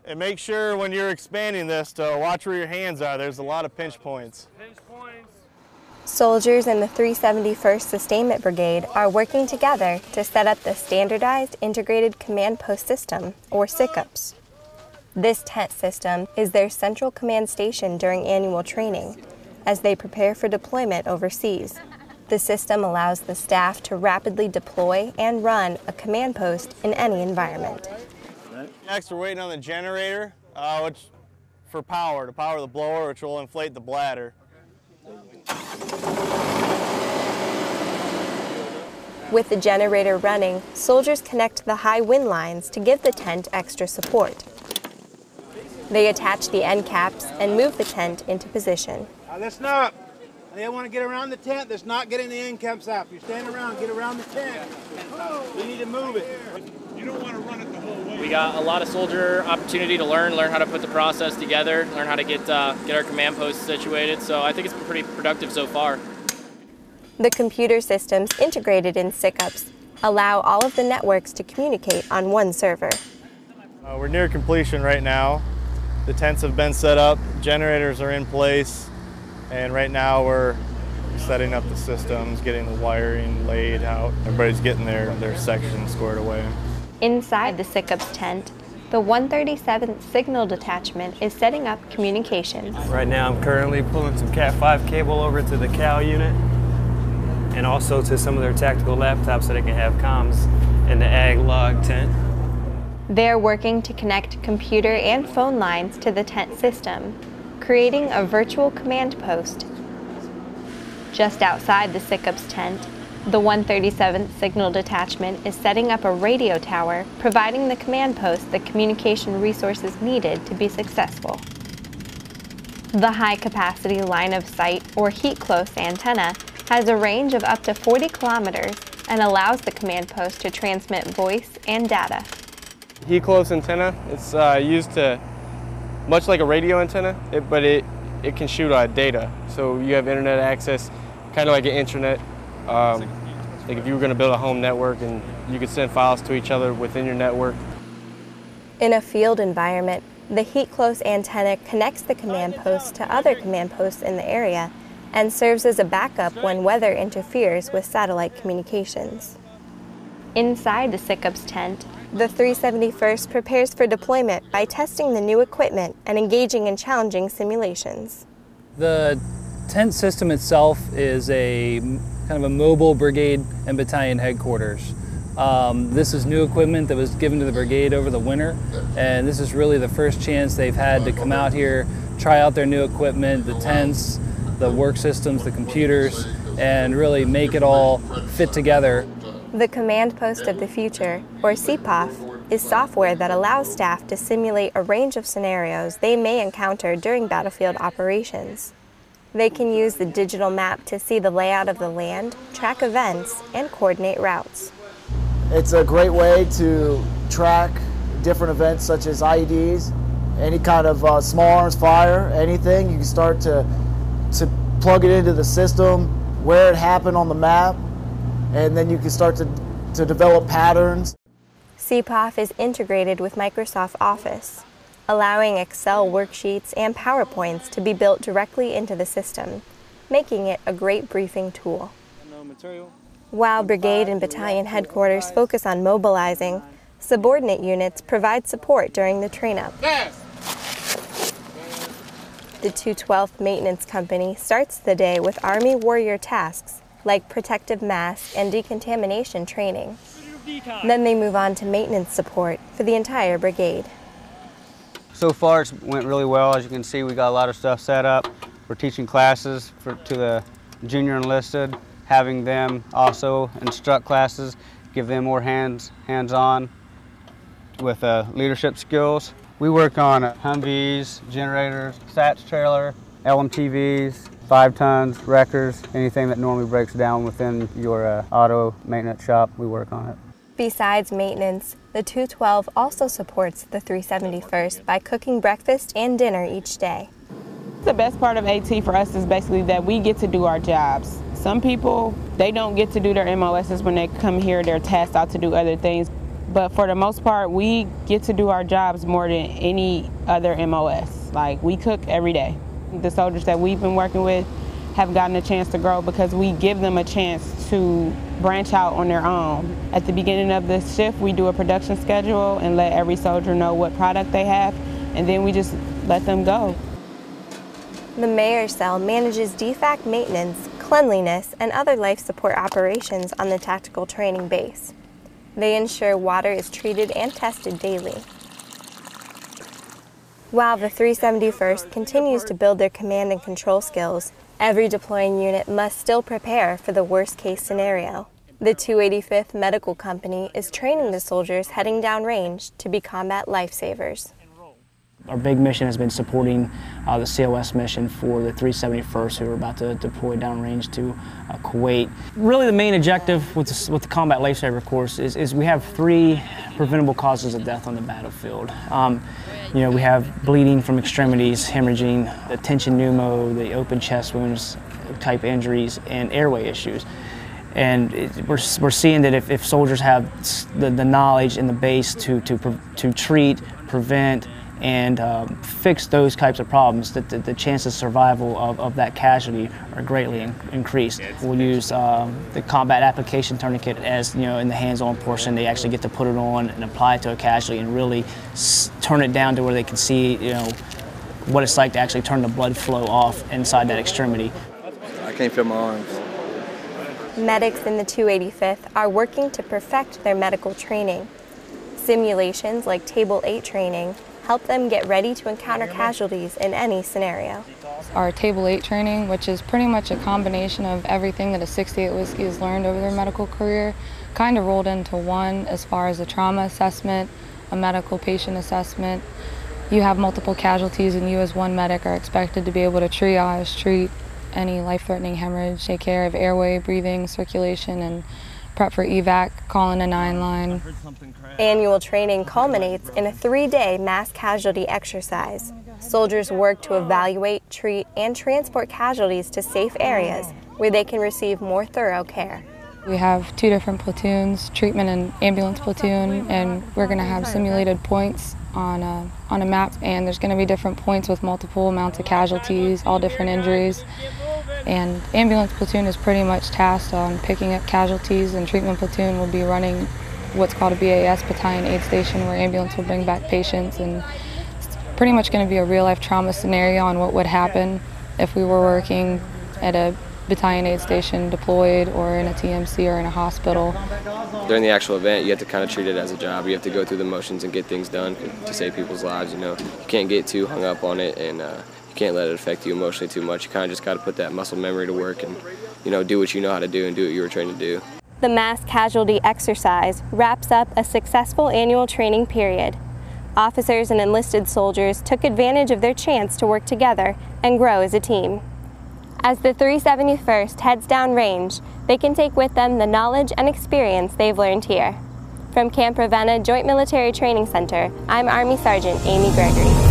And make sure when you're expanding this to watch where your hands are. There's a lot of pinch points. Soldiers in the 371st Sustainment Brigade are working together to set up the Standardized Integrated Command Post System, or SICOPS. This tent system is their central command station during annual training as they prepare for deployment overseas. The system allows the staff to rapidly deploy and run a command post in any environment. Next, we're waiting on the generator, which to power the blower, which will inflate the bladder. With the generator running, soldiers connect the high wind lines to give the tent extra support. They attach the end caps and move the tent into position. Listen up. They want to get around the tent. That's not getting the end caps out. You're standing around, get around the tent. You need to move it. You don't want to run it the whole way. We got a lot of soldier opportunity to learn how to put the process together, learn how to get our command posts situated. So I think it's been pretty productive so far. The computer systems integrated in SICOPS allow all of the networks to communicate on one server. We're near completion right now. The tents have been set up, generators are in place, and right now we're setting up the systems, getting the wiring laid out. Everybody's getting their section squared away. Inside the SICOPS tent, the 137th Signal Detachment is setting up communications. Right now I'm currently pulling some Cat 5 cable over to the CAL unit and also to some of their tactical laptops so they can have comms in the ag log tent. They're working to connect computer and phone lines to the tent system, creating a virtual command post. Just outside the SICOPS tent, the 137th Signal Detachment is setting up a radio tower, providing the command post the communication resources needed to be successful. The high-capacity line of sight, or heat-close antenna, has a range of up to 40 kilometers and allows the command post to transmit voice and data. Heat close antenna, it's used to, much like a radio antenna, but it can shoot data. So you have internet access, kind of like an intranet. Like if you were going to build a home network and you could send files to each other within your network. In a field environment, the heat close antenna connects the command post to other command posts in the area and serves as a backup when weather interferes with satellite communications. Inside the SICOPS tent, the 371st prepares for deployment by testing the new equipment and engaging in challenging simulations. The tent system itself is a kind of a mobile brigade and battalion headquarters. This is new equipment that was given to the brigade over the winter, and this is really the first chance they've had to come out here, try out their new equipment, the tents, the work systems, the computers, and really make it all fit together. The Command Post of the Future, or CPOF, is software that allows staff to simulate a range of scenarios they may encounter during battlefield operations. They can use the digital map to see the layout of the land, track events, and coordinate routes. It's a great way to track different events such as IEDs, any kind of small arms fire, anything. You can start to plug it into the system, where it happened on the map, and then you can start to develop patterns. CPOF is integrated with Microsoft Office, allowing Excel worksheets and PowerPoints to be built directly into the system, making it a great briefing tool. While brigade and battalion headquarters focus on mobilizing, subordinate units provide support during the train-up. The 212th Maintenance Company starts the day with Army warrior tasks like protective mask and decontamination training. Then they move on to maintenance support for the entire brigade. So far it went really well. As you can see, we got a lot of stuff set up. We're teaching classes to the junior enlisted, having them also instruct classes, give them more hands-on with leadership skills. We work on Humvees, generators, SATS trailer, LMTVs, 5 tons, wreckers, anything that normally breaks down within your auto maintenance shop, we work on it. Besides maintenance, the 212 also supports the 371st by cooking breakfast and dinner each day. The best part of AT for us is basically that we get to do our jobs. Some people, they don't get to do their MOSs when they come here, they're tasked out to do other things. But for the most part, we get to do our jobs more than any other MOS. Like, we cook every day. The soldiers that we've been working with have gotten a chance to grow because we give them a chance to branch out on their own. At the beginning of the shift, we do a production schedule and let every soldier know what product they have, and then we just let them go. The mayor's cell manages DFAC maintenance, cleanliness, and other life support operations on the tactical training base. They ensure water is treated and tested daily. While the 371st continues to build their command and control skills, every deploying unit must still prepare for the worst-case scenario. The 285th Medical Company is training the soldiers heading downrange to be combat lifesavers. Our big mission has been supporting the COS mission for the 371st, who are about to deploy downrange to Kuwait. Really, the main objective with the Combat Lifesaver course is we have 3 preventable causes of death on the battlefield. You know, we have bleeding from extremities, hemorrhaging, the tension pneumo, the open chest wounds type injuries, and airway issues. And we're seeing that if soldiers have the knowledge and the base to treat, prevent, and fix those types of problems, that the chances of survival of that casualty are greatly increased. We'll use the combat application tourniquet as, you know, in the hands-on portion. They actually get to put it on and apply it to a casualty and really turn it down to where they can see, you know, what it's like to actually turn the blood flow off inside that extremity. I can't feel my arms. Medics in the 285th are working to perfect their medical training. Simulations like Table 8 training help them get ready to encounter casualties in any scenario. Our Table 8 training, which is pretty much a combination of everything that a 68 Whiskey has learned over their medical career, kind of rolled into one as far as a trauma assessment, a medical patient assessment. You have multiple casualties and you as one medic are expected to be able to triage, treat any life-threatening hemorrhage, take care of airway, breathing, circulation, and prep for evac, call in a 9 line. Annual training culminates in a 3-day mass casualty exercise. Soldiers work to evaluate, treat, and transport casualties to safe areas where they can receive more thorough care. We have 2 different platoons, treatment and ambulance platoon, and we're going to have simulated points on a map, and there's going to be different points with multiple amounts of casualties, all different injuries. And ambulance platoon is pretty much tasked on picking up casualties, and treatment platoon will be running what's called a BAS, battalion aid station, where ambulance will bring back patients. And it's pretty much going to be a real-life trauma scenario on what would happen if we were working at a battalion aid station deployed or in a TMC or in a hospital. During the actual event, you have to kind of treat it as a job. You have to go through the motions and get things done to save people's lives, you know. You can't get too hung up on it, and you can't let it affect you emotionally too much. You kind of just got to put that muscle memory to work and, you know, do what you know how to do and do what you were trained to do. The mass casualty exercise wraps up a successful annual training period. Officers and enlisted soldiers took advantage of their chance to work together and grow as a team. As the 371st heads down range, they can take with them the knowledge and experience they've learned here. From Camp Ravenna Joint Military Training Center, I'm Army Sergeant Amy Gregory.